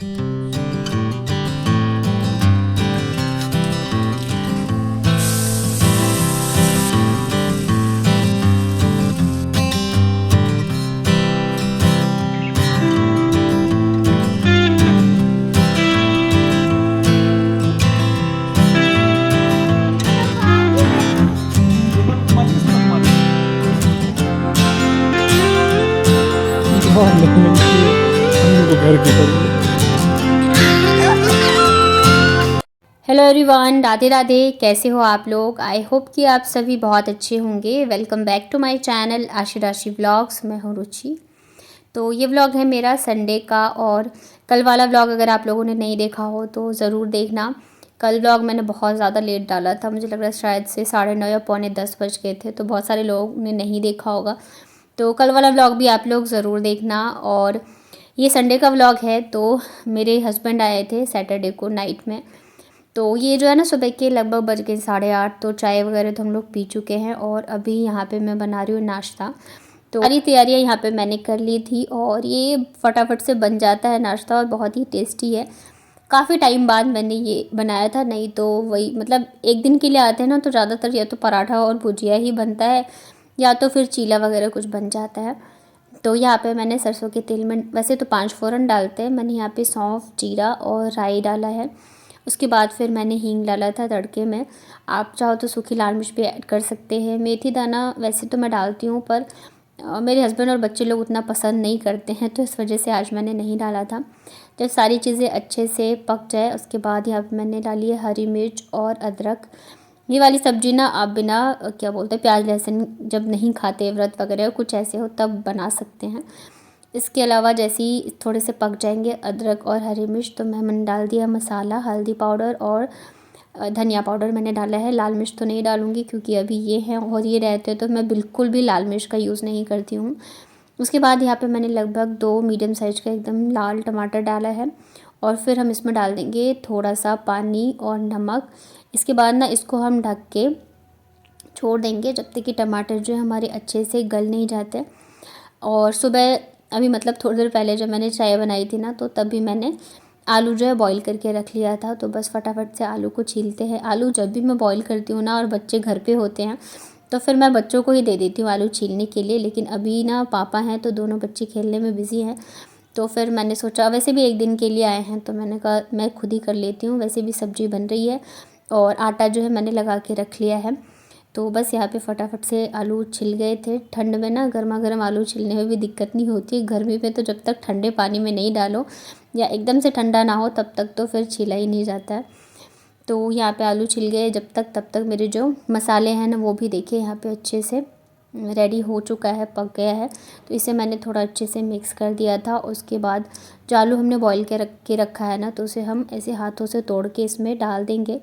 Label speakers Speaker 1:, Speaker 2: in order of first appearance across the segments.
Speaker 1: हाँ, मम्मी को घर की तरफ।
Speaker 2: Hello everyone, Radhe Radhe. कैसे हो आप लोग? आई होप कि आप सभी बहुत अच्छे होंगे। Welcome back to my channel Aashi Rashi vlogs. मैं हूँ रुचि। तो ये व्लॉग है मेरा संडे का, और कल वाला व्लॉग अगर आप लोगों ने नहीं देखा हो तो ज़रूर देखना। कल व्लॉग मैंने बहुत ज़्यादा लेट डाला था, मुझे लग रहा है शायद से 9:30 या 9:45 बज गए थे, तो बहुत सारे लोगों ने नहीं देखा होगा। तो कल वाला व्लॉग भी आप लोग ज़रूर देखना। और ये संडे का व्लॉग है। तो मेरे हस्बैंड आए थे सैटरडे को नाइट में। तो ये जो है ना, सुबह के लगभग बज गए 8:30। तो चाय वगैरह तो हम लोग पी चुके हैं, और अभी यहाँ पे मैं बना रही हूँ नाश्ता। तो सारी तैयारियाँ यहाँ पे मैंने कर ली थी, और ये फटाफट से बन जाता है नाश्ता, और बहुत ही टेस्टी है। काफ़ी टाइम बाद मैंने ये बनाया था, नहीं तो वही मतलब एक दिन के लिए आते हैं ना, तो ज़्यादातर या तो पराठा और भुजिया ही बनता है, या तो फिर चीला वगैरह कुछ बन जाता है। तो यहाँ पे मैंने सरसों के तेल में, वैसे तो 5 फ़ोरन डालते हैं, मैंने यहाँ पे सौंफ, जीरा और राई डाला है। उसके बाद फिर मैंने हींग डाला था तड़के में। आप चाहो तो सूखी लाल मिर्च भी ऐड कर सकते हैं। मेथी दाना वैसे तो मैं डालती हूँ, पर मेरे हस्बैंड और बच्चे लोग उतना पसंद नहीं करते हैं, तो इस वजह से आज मैंने नहीं डाला था। जब सारी चीज़ें अच्छे से पक जाए उसके बाद यहाँ पे मैंने डाली है हरी मिर्च और अदरक। ये वाली सब्ज़ी ना आप बिना क्या बोलते हैं प्याज लहसुन, जब नहीं खाते व्रत वगैरह कुछ ऐसे हो तब बना सकते हैं। इसके अलावा जैसे ही थोड़े से पक जाएंगे अदरक और हरी मिर्च, तो मैंने डाल दिया मसाला, हल्दी पाउडर और धनिया पाउडर मैंने डाला है। लाल मिर्च तो नहीं डालूँगी क्योंकि अभी ये हैं और ये रहते हैं, तो मैं बिल्कुल भी लाल मिर्च का यूज़ नहीं करती हूँ। उसके बाद यहाँ पे मैंने लगभग 2 मीडियम साइज़ का एकदम लाल टमाटर डाला है, और फिर हम इसमें डाल देंगे थोड़ा सा पानी और नमक। इसके बाद ना इसको हम ढक के छोड़ देंगे जब तक कि टमाटर जो है हमारे अच्छे से गल नहीं जाते। और सुबह अभी मतलब थोड़ी देर पहले जब मैंने चाय बनाई थी ना, तो तभी मैंने आलू जो है बॉईल करके रख लिया था। तो बस फटाफट से आलू को छीलते हैं। आलू जब भी मैं बॉईल करती हूँ ना और बच्चे घर पे होते हैं, तो फिर मैं बच्चों को ही दे देती हूँ आलू छीलने के लिए। लेकिन अभी ना पापा हैं तो दोनों बच्चे खेलने में बिज़ी हैं, तो फिर मैंने सोचा वैसे भी एक दिन के लिए आए हैं, तो मैंने कहा मैं खुद ही कर लेती हूँ। वैसे भी सब्ज़ी बन रही है, और आटा जो है मैंने लगा के रख लिया है। तो बस यहाँ पे फटाफट से आलू छिल गए थे। ठंड में ना गर्मा गर्म आलू छिलने में भी दिक्कत नहीं होती है। गर्मी में तो जब तक ठंडे पानी में नहीं डालो या एकदम से ठंडा ना हो तब तक तो फिर छिला ही नहीं जाता है। तो यहाँ पे आलू छिल गए जब तक, तब तक मेरे जो मसाले हैं ना वो भी देखिए यहाँ पे अच्छे से रेडी हो चुका है, पक गया है। तो इसे मैंने थोड़ा अच्छे से मिक्स कर दिया था। उसके बाद जो आलू हमने बॉईल के रखा है ना, तो उसे हम ऐसे हाथों से तोड़ के इसमें डाल देंगे।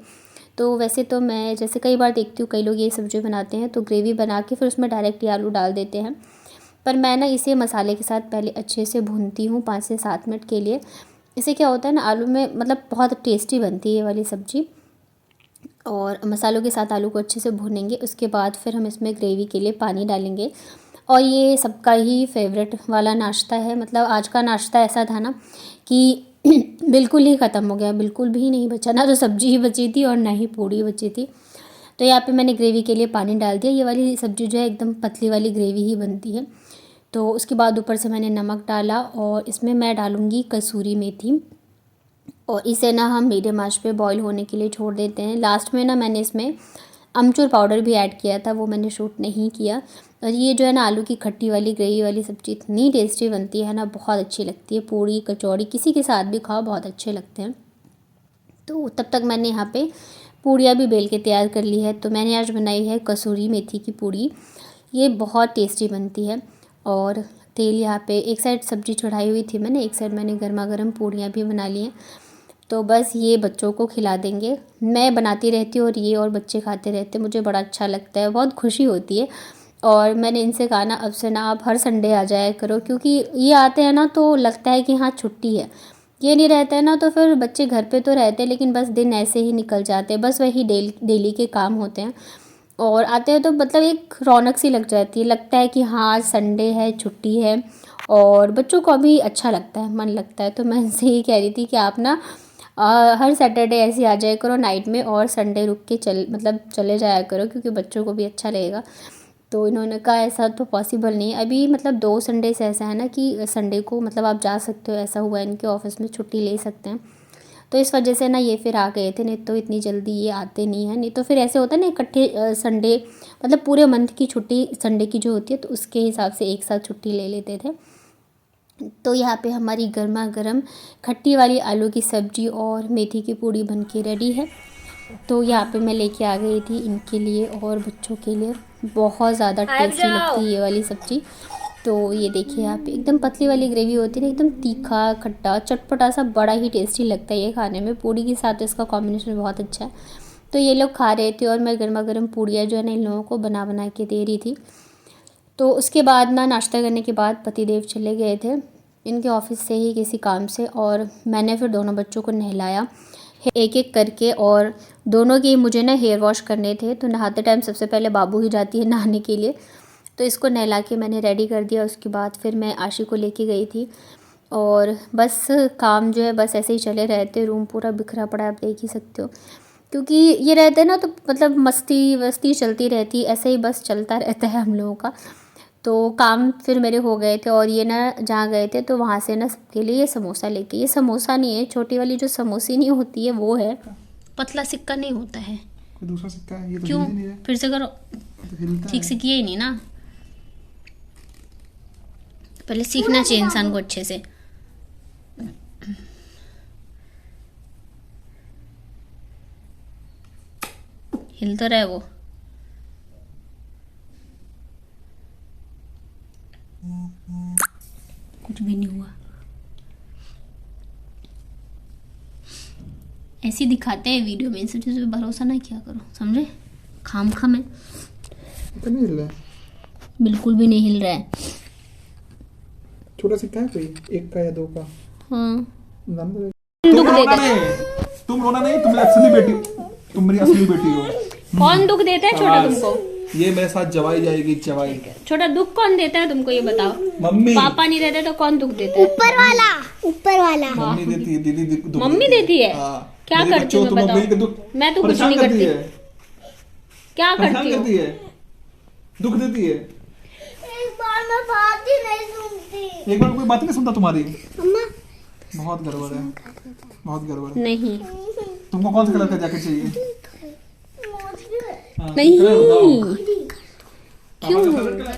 Speaker 2: तो वैसे तो मैं जैसे कई बार देखती हूँ कई लोग ये सब्ज़ी बनाते हैं तो ग्रेवी बना के फिर उसमें डायरेक्ट ही आलू डाल देते हैं, पर मैं ना इसे मसाले के साथ पहले अच्छे से भूनती हूँ 5 से 7 मिनट के लिए। इससे क्या होता है ना, आलू में मतलब बहुत टेस्टी बनती है ये वाली सब्ज़ी। और मसालों के साथ आलू को अच्छे से भूनेंगे, उसके बाद फिर हम इसमें ग्रेवी के लिए पानी डालेंगे। और ये सबका ही फेवरेट वाला नाश्ता है। मतलब आज का नाश्ता ऐसा था ना कि बिल्कुल ही ख़त्म हो गया, बिल्कुल भी नहीं बचा, ना तो सब्ज़ी ही बची थी और ना ही पूड़ी बची थी। तो यहाँ पे मैंने ग्रेवी के लिए पानी डाल दिया। ये वाली सब्ज़ी जो है एकदम पतली वाली ग्रेवी ही बनती है। तो उसके बाद ऊपर से मैंने नमक डाला, और इसमें मैं डालूँगी कसूरी मेथी, और इसे ना हम मीडियम आंच पे बॉईल होने के लिए छोड़ देते हैं। लास्ट में ना मैंने इसमें अमचूर पाउडर भी ऐड किया था, वो मैंने शूट नहीं किया। और ये जो है ना आलू की खट्टी वाली ग्रेवी वाली सब्ज़ी इतनी टेस्टी बनती है ना, बहुत अच्छी लगती है। पूड़ी कचौड़ी किसी के साथ भी खाओ बहुत अच्छे लगते हैं। तो तब तक मैंने यहाँ पे पूड़ियाँ भी बेल के तैयार कर ली है। तो मैंने आज बनाई है कसूरी मेथी की पूड़ी। ये बहुत टेस्टी बनती है। और तेल यहाँ पे एक साइड सब्ज़ी चढ़ाई हुई थी मैंने, एक साइड मैंने गर्मा गर्म पूड़ियाँ भी बना ली हैं। तो बस ये बच्चों को खिला देंगे। मैं बनाती रहती हूँ और ये और बच्चे खाते रहते हैं, मुझे बड़ा अच्छा लगता है, बहुत खुशी होती है। और मैंने इनसे कहा ना अब से ना आप हर संडे आ जाया करो, क्योंकि ये आते हैं ना तो लगता है कि हाँ छुट्टी है। ये नहीं रहता है ना तो फिर बच्चे घर पे तो रहते हैं लेकिन बस दिन ऐसे ही निकल जाते हैं, बस वही डेली के काम होते हैं। और आते हैं तो मतलब एक रौनक सी लग जाती है, लगता है कि हाँ आज संडे है, छुट्टी है। और बच्चों को भी अच्छा लगता है, मन लगता है। तो मैं इनसे ये कह रही थी कि आप ना हर सैटरडे ऐसे आ जाया करो नाइट में, और संडे रुक के चले जाया करो, क्योंकि बच्चों को भी अच्छा लगेगा। तो इन्होंने कहा ऐसा तो पॉसिबल नहीं है अभी, मतलब 2 संडे से ऐसा है ना कि संडे को मतलब आप जा सकते हो, ऐसा हुआ है इनके ऑफिस में, छुट्टी ले सकते हैं। तो इस वजह से ना ये फिर आ गए थे, नहीं तो इतनी जल्दी ये आते नहीं हैं। नहीं तो फिर ऐसे होता है ना इकट्ठे संडे, मतलब पूरे मंथ की छुट्टी संडे की जो होती है, तो उसके हिसाब से एक साथ छुट्टी ले लेते थे। तो यहाँ पे हमारी गर्मा गर्म खट्टी वाली आलू की सब्ज़ी और मेथी की पूड़ी बन के रेडी है। तो यहाँ पे मैं लेके आ गई थी इनके लिए और बच्चों के लिए। बहुत ज़्यादा टेस्टी लगती है ये वाली सब्ज़ी। तो ये देखिए यहाँ पे एकदम पतली वाली ग्रेवी होती है ना, एकदम तीखा खट्टा चटपटा सा, बड़ा ही टेस्टी लगता है ये खाने में। पूड़ी के साथ इसका कॉम्बिनेशन बहुत अच्छा है। तो ये लोग खा रहे थे और मैं गर्मा गर्म पूड़ियाँ जो है ना इन लोगों को बना बना के दे रही थी। तो उसके बाद ना नाश्ता करने के बाद पतिदेव चले गए थे इनके ऑफिस से ही किसी काम से, और मैंने फिर दोनों बच्चों को नहलाया एक एक करके। और दोनों के मुझे ना हेयर वॉश करने थे, तो नहाते टाइम सबसे पहले बाबू ही जाती है नहाने के लिए। तो इसको नहला के मैंने रेडी कर दिया। उसके बाद फिर मैं आशी को लेके गई थी, और बस काम जो है बस ऐसे ही चले रहते। रूम पूरा बिखरा पड़ा है, आप देख ही सकते हो, क्योंकि ये रहते हैं ना तो मतलब मस्ती वस्ती चलती रहती, ऐसे ही बस चलता रहता है हम लोगों का। तो काम फिर मेरे हो गए थे, और ये ना जहाँ गए थे तो वहाँ से ना सबके लिए ये समोसा लेके, ये समोसा नहीं है, छोटी वाली जो समोसी नहीं होती है वो है, पतला सिक्का नहीं होता है।
Speaker 1: कोई दूसरा सिक्का है, ये तो
Speaker 2: क्यों
Speaker 1: हिल ही नहीं रहा है।
Speaker 2: फिर से करो,
Speaker 1: तो हिलता
Speaker 2: ठीक
Speaker 1: है।
Speaker 2: से किया ही नहीं ना, पहले सीखना चाहिए इंसान को अच्छे से। हिल तो रहा है वो। कुछ भी नहीं हुआ, ऐसे दिखाते हैं वीडियो में, इन सब चीज़ों पे भरोसा ना किया करो, समझे। खाम खाम है,
Speaker 1: तो नहीं हिल रहा है।
Speaker 2: बिल्कुल भी नहीं हिल रहा है।
Speaker 1: छोटा सिक्का है कोई, 1 का या 2 का?
Speaker 2: हाँ
Speaker 1: नाम तो
Speaker 2: दुख देता है।
Speaker 1: तुम रोना नहीं, तुम मेरी असली बेटी, तुम मेरी असली बेटी हो।
Speaker 2: कौन दुख देता है छोटा तुमको?
Speaker 1: ये मेरे साथ जवाई जाएगी, जवाई।
Speaker 2: छोटा दुख कौन देता है तुमको, ये बताओ।
Speaker 1: मम्मी।
Speaker 2: पापा नहीं रहते तो कौन दुख देता है?
Speaker 3: ऊपर वाला, ऊपर वाला।
Speaker 1: मम्मी देती है, दीदी दुख
Speaker 2: मम्मी देती है।
Speaker 1: हाँ।
Speaker 2: क्या
Speaker 1: मेरे
Speaker 2: करती
Speaker 1: बच्चों
Speaker 2: हूँ
Speaker 1: तुम्हें
Speaker 2: बताओ?
Speaker 1: मेरी दुख
Speaker 2: मैं तो कुछ
Speaker 1: परेशान
Speaker 2: नहीं
Speaker 1: करती
Speaker 2: करती।
Speaker 1: है।
Speaker 2: क्या
Speaker 1: परेशान
Speaker 2: करती
Speaker 1: करती
Speaker 2: हूँ?
Speaker 1: है, दुख देती है।
Speaker 3: एक बार मैं बात ही नहीं सुनती।
Speaker 1: एक बार कोई बात नहीं सुनता तुम्हारी।
Speaker 3: अम्मा
Speaker 1: बहुत गड़बड़ है, बहुत गड़बड़ है।
Speaker 2: नहीं
Speaker 1: तुमको कौन सा कलर का जैकेट चाहिए? हाँ,
Speaker 2: नहीं।
Speaker 1: कलर बताओ।
Speaker 2: क्यों?
Speaker 1: पापा का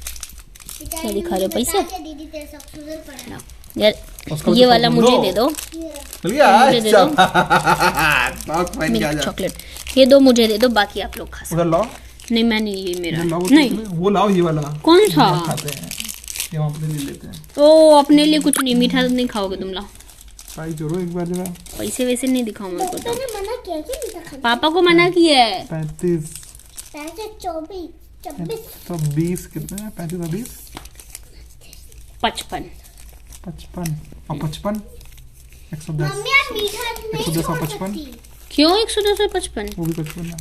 Speaker 2: क्या दिखा रहे हो, पैसे?
Speaker 3: दीदी तेरे सब सुधर पड़ा।
Speaker 2: यार
Speaker 1: उसका भी
Speaker 2: ये
Speaker 1: तो
Speaker 2: वाला
Speaker 1: फोन
Speaker 2: मुझे
Speaker 1: दो।
Speaker 2: दे दो,
Speaker 1: मिल गया
Speaker 2: मुझे दे दो।
Speaker 1: लॉक पहन के आ
Speaker 2: मिल्क
Speaker 1: जा।
Speaker 2: चॉकलेट ये दो मुझे दे दो, बाकी आप लोग खा सकते।
Speaker 1: उधर लाओ,
Speaker 2: नहीं मैं नहीं, ये मेरा
Speaker 1: उधर लाओ,
Speaker 2: नहीं।
Speaker 1: वो लाओ, ये वाला
Speaker 2: कौन सा?
Speaker 1: हम खाते हैं, ये हम अपने लिए लेते हैं।
Speaker 2: ओ अपने लिए कुछ नहीं, मीठा नहीं खाओगे तुम लोग।
Speaker 1: भाई जोरो एक बार जरा।
Speaker 2: पैसे वैसे नहीं दिखाओ मेरे को तो।
Speaker 3: मैंने मना किया कि मीठा खाना।
Speaker 2: पापा को मना किया है।
Speaker 1: 35
Speaker 3: पैसे 24 26
Speaker 1: तो 20 कितने हैं? 35 और 20
Speaker 2: 55
Speaker 1: 55 और 55 110।
Speaker 3: मम्मी आप मीठा नहीं
Speaker 1: 110 और
Speaker 3: छोड़
Speaker 1: 55
Speaker 3: सकती।
Speaker 2: क्यों 110 और 55?
Speaker 1: वो भी 55 है।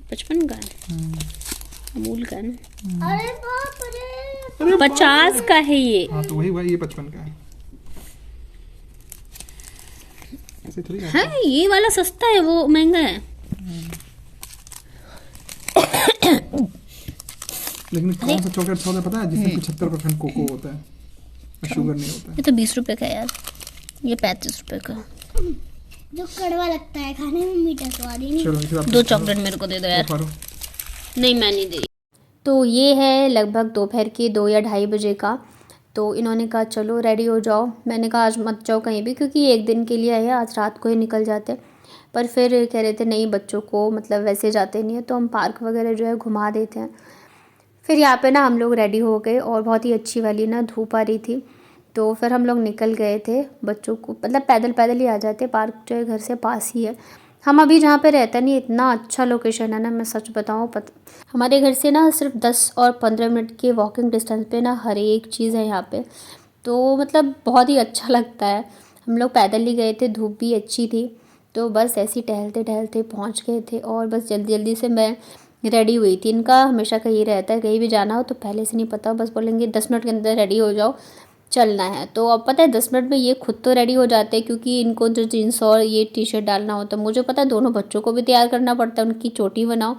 Speaker 2: 55 का है, अमूल का है ना।
Speaker 3: अरे बाप रे।
Speaker 2: 50 का है ये।
Speaker 1: हाँ तो वही हुआ, ये 55 का है। ऐसे थोड़ी आता
Speaker 2: हाँ ये वाला सस्ता है, वो महंगा है।
Speaker 1: लेकिन कौन सा चॉकलेट होता है पता है, जिसमें 75% कोको होता है और शुगर नहीं होता है।
Speaker 2: ये तो 20 रुपए का है यार, ये 35 रुपए का।
Speaker 3: जो कड़वा लगता है खाने में, मीठा स्वाद ही नहीं।
Speaker 1: चलो इसे आप
Speaker 2: 2 चॉकलेट मेरे को दे दो यार।
Speaker 1: फाड़ो।
Speaker 2: नहीं मैं नहीं दे। तो ये है लगभग दोपहर के 2 या 2:30 बजे का। तो इन्होंने कहा चलो रेडी हो जाओ। मैंने कहा आज मत जाओ कहीं भी, क्योंकि ये 1 दिन के लिए है, आज रात को ही निकल जाते। पर फिर कह रहे थे नहीं बच्चों को मतलब वैसे जाते नहीं है, तो हम पार्क वगैरह जो है घुमा देते हैं। फिर यहाँ पे ना हम लोग रेडी हो गए, और बहुत ही अच्छी वाली ना धूप आ रही थी। तो फिर हम लोग निकल गए थे बच्चों को, मतलब पैदल पैदल ही आ जाते, पार्क जो है घर से पास ही है। हम अभी जहाँ पे रहते नहीं, इतना अच्छा लोकेशन है ना, मैं सच बताऊँ हमारे घर से ना सिर्फ 10 और 15 मिनट के वॉकिंग डिस्टेंस पे ना हर एक चीज़ है यहाँ पे। तो मतलब बहुत ही अच्छा लगता है। हम लोग पैदल ही गए थे, धूप भी अच्छी थी, तो बस ऐसे ही टहलते टहलते पहुँच गए थे। और बस जल्दी जल्दी से मैं रेडी हुई थी। इनका हमेशा का ये रहता है, कहीं भी जाना हो तो पहले से नहीं पता, बस बोलेंगे 10 मिनट के अंदर रेडी हो जाओ। चलना है। तो अब पता है 10 मिनट में ये खुद तो रेडी हो जाते हैं, क्योंकि इनको जो जीन्स और ये टी शर्ट डालना होता है, मुझे पता है दोनों बच्चों को भी तैयार करना पड़ता है, उनकी चोटी बनाओ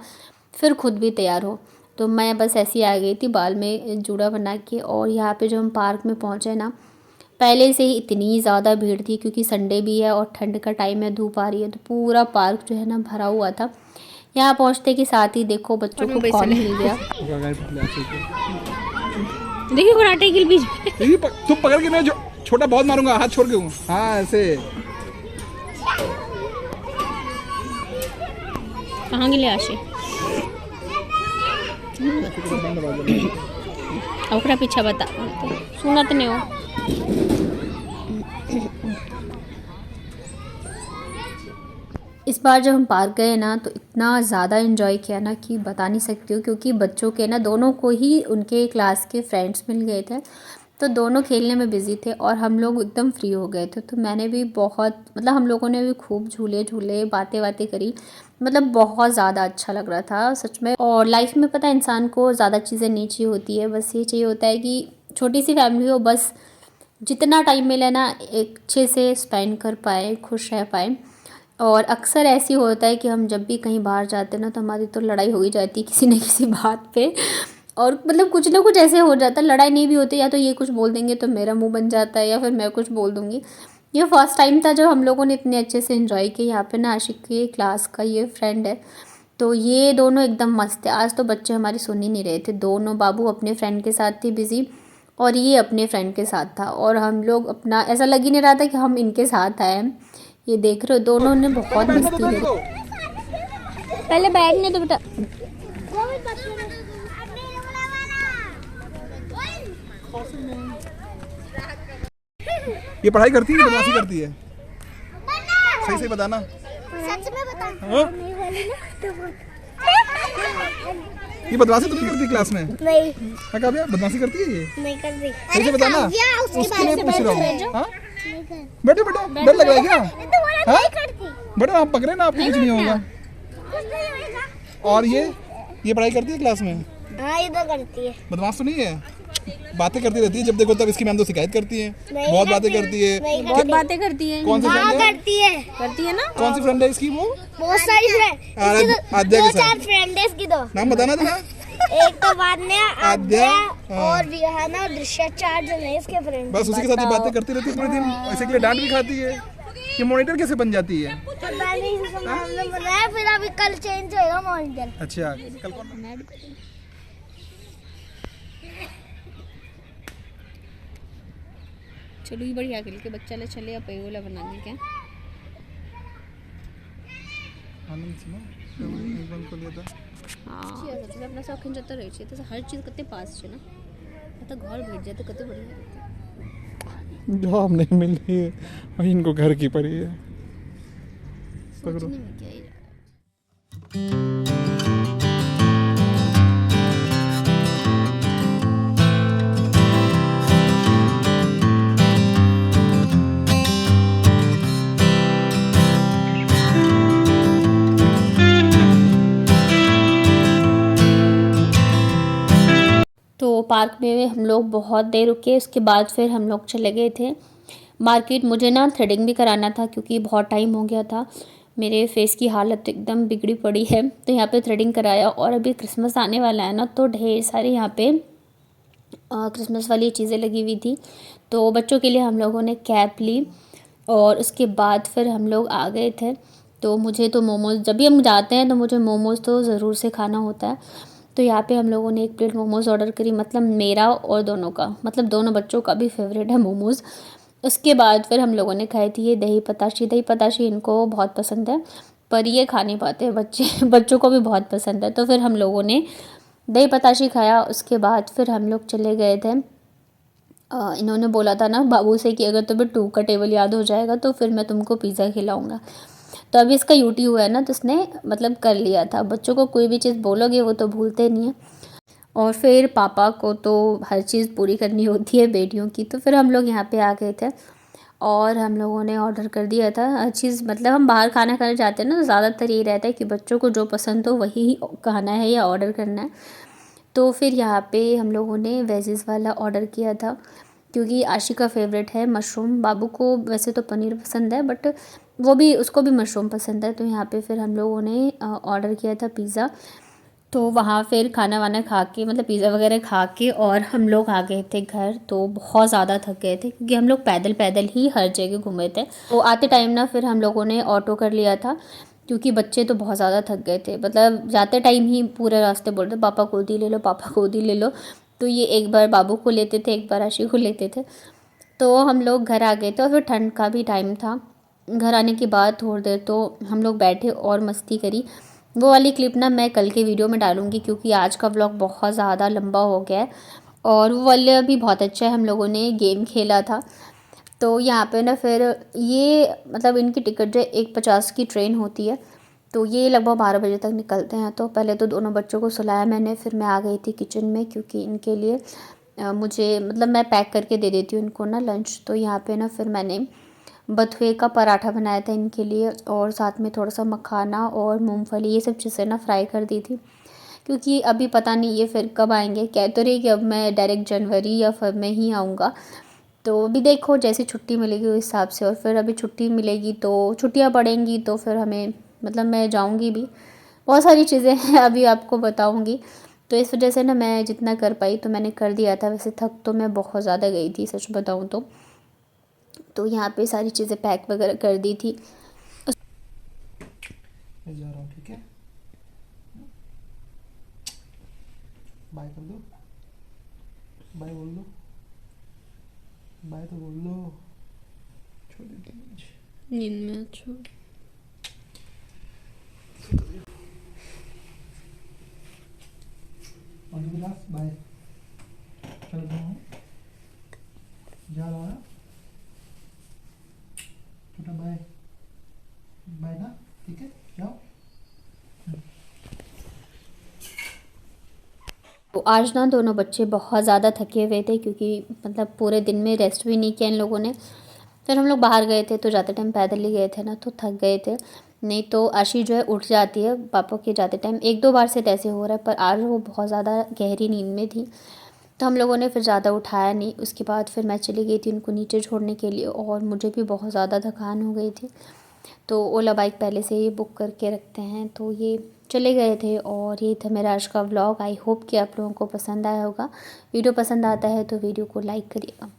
Speaker 2: फिर खुद भी तैयार हो। तो मैं बस ऐसी आ गई थी बाल में जूड़ा बना के। और यहाँ पे जो हम पार्क में पहुँचे ना, पहले से ही इतनी ज़्यादा भीड़ थी, क्योंकि संडे भी है और ठंड का टाइम है, धूप आ रही है, तो पूरा पार्क जो है ना भरा हुआ था। यहाँ पहुँचते के साथ ही देखो बच्चों को कौन मिल गया।
Speaker 3: देखिए कराटे के बीच
Speaker 1: तुम पकड़ के मैं जो छोटा बहुत मारूंगा, हाथ छोड़ के हूँ। हाँ ऐसे।
Speaker 2: कहाँ गिले आशे ओकरा पीछा बता सुनत नहीं हो। इस बार जब हम पार्क गए ना तो इतना ज़्यादा एंजॉय किया ना कि बता नहीं सकती हूँ, क्योंकि बच्चों के ना दोनों को ही उनके क्लास के फ्रेंड्स मिल गए थे, तो दोनों खेलने में बिज़ी थे और हम लोग एकदम फ्री हो गए थे। तो मैंने भी बहुत मतलब हम लोगों ने भी खूब झूले झूले बातें करी, मतलब बहुत ज़्यादा अच्छा लग रहा था सच में। और लाइफ में पता है इंसान को ज़्यादा चीज़ें नहीं चाहिए होती है, बस ये चाहिए होता है कि छोटी सी फैमिली हो, बस जितना टाइम मिले ना एक अच्छे से स्पेंड कर पाए, खुश रह पाए। और अक्सर ऐसी होता है कि हम जब भी कहीं बाहर जाते हैं ना तो हमारी तो लड़ाई हो ही जाती है किसी न किसी बात पे, और मतलब कुछ ना कुछ ऐसे हो जाता है। लड़ाई नहीं भी होती, या तो ये कुछ बोल देंगे तो मेरा मुंह बन जाता है, या फिर मैं कुछ बोल दूँगी। ये फर्स्ट टाइम था जब हम लोगों ने इतने अच्छे से एंजॉय किया। यहाँ पे ना आशिक के क्लास का ये फ्रेंड है, तो ये दोनों एकदम मस्त है। आज तो बच्चे हमारी सुन ही नहीं रहे थे, दोनों बाबू अपने फ्रेंड के साथ थे बिज़ी और ये अपने फ्रेंड के साथ था, और हम लोग अपना ऐसा लग ही नहीं रहा था कि हम इनके साथ आए हैं। ये देख रहे हो दोनों ने बहुत मस्ती करी। पहले बैठने तो बेटा।
Speaker 1: ये पढ़ाई करती है, बदमाशी करती है? सही से बताना।
Speaker 3: सच में बता।
Speaker 1: ये बदमाशी तो नहीं करती क्लास में?
Speaker 3: नहीं।
Speaker 1: मैं कहा बदमाशी करती है ये?
Speaker 3: नहीं करती।
Speaker 1: सही से बताना, उसके लिए पूछ रहा हूँ। हाँ बेटे बेटा
Speaker 3: नहीं
Speaker 1: डर लग रहा है क्या? हाँ
Speaker 3: करती।
Speaker 1: बेटा आप पकड़े ना, आपको कुछ नहीं होगा। और ये पढ़ाई करती है क्लास में?
Speaker 3: हाँ ये तो करती है।
Speaker 1: बदमाश तो नहीं है? बातें करती रहती है, जब देखो तब इसकी मैम तो शिकायत करती है, बहुत बातें करती है।
Speaker 2: बहुत बातें करती है।
Speaker 1: कौन सी फ्रेंड है?
Speaker 3: करती है ना।
Speaker 1: कौन सी फ्रेंड है इसकी? वो
Speaker 3: बहुत सारी फ्रेंड,
Speaker 1: आद्या के साथ।
Speaker 3: 2-4 फ्रेंड है इसकी। तो
Speaker 1: नाम बताना था।
Speaker 3: एक तो वान्या, आद्या
Speaker 1: हाँ।
Speaker 3: और रिहाना और दृश्या, 4 जन है इसके फ्रेंड।
Speaker 1: बस उसी के साथ ही बातें करती रहती है पूरे दिन, ऐसे के लिए डांट भी खाती है। ये मॉनिटर कैसे बन जाती है?
Speaker 3: हमने बनाया, फिर अभी कल चेंज होएगा मॉनिटर।
Speaker 1: अच्छा कल कौन?
Speaker 2: चलो ये बढ़िया खेल के बच्चा ले चले या पेगोला बनाने क्या
Speaker 1: आनंद से ना एक बार को लिया था।
Speaker 2: हाँ सबसे अपना शौकीन जत रही छे, तो हर चीज कते पास छे ना, तो घर भेट जाते कते बढ़िया रहते।
Speaker 1: जॉब नहीं मिल रही है और इनको घर की पड़ी है।
Speaker 2: सोचने में क्या ही तो पार्क में हम लोग बहुत देर रुके, उसके बाद फिर हम लोग चले गए थे मार्केट। मुझे ना थ्रेडिंग भी कराना था क्योंकि बहुत टाइम हो गया था, मेरे फेस की हालत एकदम बिगड़ी पड़ी है। तो यहाँ पे थ्रेडिंग कराया, और अभी क्रिसमस आने वाला है ना, तो ढेर सारे यहाँ पे क्रिसमस वाली चीज़ें लगी हुई थी। तो बच्चों के लिए हम लोगों ने कैप ली, और उसके बाद फिर हम लोग आ गए थे। तो मुझे तो मोमोज़, जब भी हम जाते हैं तो मुझे मोमोज़ तो ज़रूर से खाना होता है। तो यहाँ पे हम लोगों ने 1 प्लेट मोमोज़ ऑर्डर करी, मतलब मेरा और दोनों का, मतलब दोनों बच्चों का भी फेवरेट है मोमोज़। उसके बाद फिर हम लोगों ने खाई थी ये दही पताशी इनको बहुत पसंद है, पर ये खा नहीं पाते बच्चे बच्चों को भी बहुत पसंद है। तो फिर हम लोगों ने दही पताशी खाया। उसके बाद फिर हम लोग चले गए थे, इन्होंने बोला था ना बाबू से कि अगर तुम्हें 2 का टेबल याद हो जाएगा तो फिर मैं तुमको पिज़्ज़ा खिलाऊँगा। तो अभी इसका यूटी हुआ है ना, तो उसने मतलब कर लिया था। बच्चों को कोई भी चीज़ बोलोगे वो तो भूलते नहीं हैं, और फिर पापा को तो हर चीज़ पूरी करनी होती है बेटियों की। तो फिर हम लोग यहाँ पे आ गए थे और हम लोगों ने ऑर्डर कर दिया था हर चीज़। मतलब हम बाहर खाना खाने जाते हैं ना, तो ज़्यादातर ये रहता है कि बच्चों को जो पसंद हो वही खाना है या ऑर्डर करना है। तो फिर यहाँ पे हम लोगों ने वेजिज़ वाला ऑर्डर किया था, क्योंकि आशी का फेवरेट है मशरूम। बाबू को वैसे तो पनीर पसंद है बट वो भी, उसको भी मशरूम पसंद है। तो यहाँ पे फिर हम लोगों ने ऑर्डर किया था पिज़्ज़ा। तो वहाँ फिर खाना वाना खा के, मतलब पिज़्ज़ा वगैरह खा के, और हम लोग आ गए थे घर। तो बहुत ज़्यादा थक गए थे क्योंकि हम लोग पैदल पैदल ही हर जगह घूमे थे। तो आते टाइम ना फिर हम लोगों ने ऑटो कर लिया था क्योंकि बच्चे तो बहुत ज़्यादा थक गए थे। मतलब जाते टाइम ही पूरे रास्ते बोलते पापा गोदी ले लो, पापा गोदी ले लो। तो ये एक बार बाबू को लेते थे, एक बार आशी को लेते थे। तो हम लोग घर आ गए थे और फिर ठंड का भी टाइम था। घर आने के बाद थोड़ी देर तो हम लोग बैठे और मस्ती करी। वो वाली क्लिप ना मैं कल के वीडियो में डालूँगी क्योंकि आज का व्लॉग बहुत ज़्यादा लंबा हो गया है। और वो वाला भी बहुत अच्छा है, हम लोगों ने गेम खेला था। तो यहाँ पे ना फिर ये, मतलब इनकी टिकट जो 1:50 की ट्रेन होती है, तो ये लगभग 12 बजे तक निकलते हैं। तो पहले तो दोनों बच्चों को सुलाया मैंने, फिर मैं आ गई थी किचन में क्योंकि इनके लिए मुझे, मतलब मैं पैक करके दे देती हूँ इनको ना लंच। तो यहाँ पे ना फिर मैंने बथुए का पराठा बनाया था इनके लिए, और साथ में थोड़ा सा मखाना और मूंगफली, ये सब चीज़ें ना फ्राई कर दी थी। क्योंकि अभी पता नहीं ये फिर कब आएंगे, कह तो रही कि अब मैं डायरेक्ट जनवरी या फरवरी में ही आऊँगा। तो अभी देखो जैसी छुट्टी मिलेगी उस हिसाब से, और फिर अभी छुट्टी मिलेगी तो छुट्टियाँ पड़ेंगी तो फिर हमें, मतलब मैं जाऊँगी भी। बहुत सारी चीज़ें हैं अभी आपको बताऊँगी। तो इस वजह से ना मैं जितना कर पाई तो मैंने कर दिया था। वैसे थक तो मैं बहुत ज़्यादा गई थी सच बताऊँ तो। तो यहाँ पे सारी चीज़ें पैक वगैरह कर दी थी।
Speaker 1: मैं जा रहा हूँ, ठीक है? बाय कर दो, बाय बोल दो, बाय तो बोल दो। छोड़ देती हूँ मुझे।
Speaker 2: नींद में छोड़।
Speaker 1: All the best, bye. चल रहा हूँ, जा रहा हूँ। छोटा बाय, बाय ना, ठीक है? जाओ।
Speaker 2: तो आज ना दोनों बच्चे बहुत ज़्यादा थके हुए थे क्योंकि मतलब पूरे दिन में रेस्ट भी नहीं किया इन लोगों ने। फिर हम लोग बाहर गए थे तो जाते टाइम पैदल ही गए थे ना, तो थक गए थे। नहीं तो आशी जो है उठ जाती है पापा के जाते टाइम, 1-2 बार से ऐसे हो रहा है, पर आज वो बहुत ज़्यादा गहरी नींद में थी। तो हम लोगों ने फिर ज़्यादा उठाया नहीं। उसके बाद फिर मैं चली गई थी उनको नीचे छोड़ने के लिए, और मुझे भी बहुत ज़्यादा थकान हो गई थी। तो ओला बाइक पहले से ही बुक करके रखते हैं, तो ये चले गए थे। और ये था मेरा आज का व्लॉग। आई होप कि आप लोगों को पसंद आया होगा। वीडियो पसंद आता है तो वीडियो को लाइक करिएगा।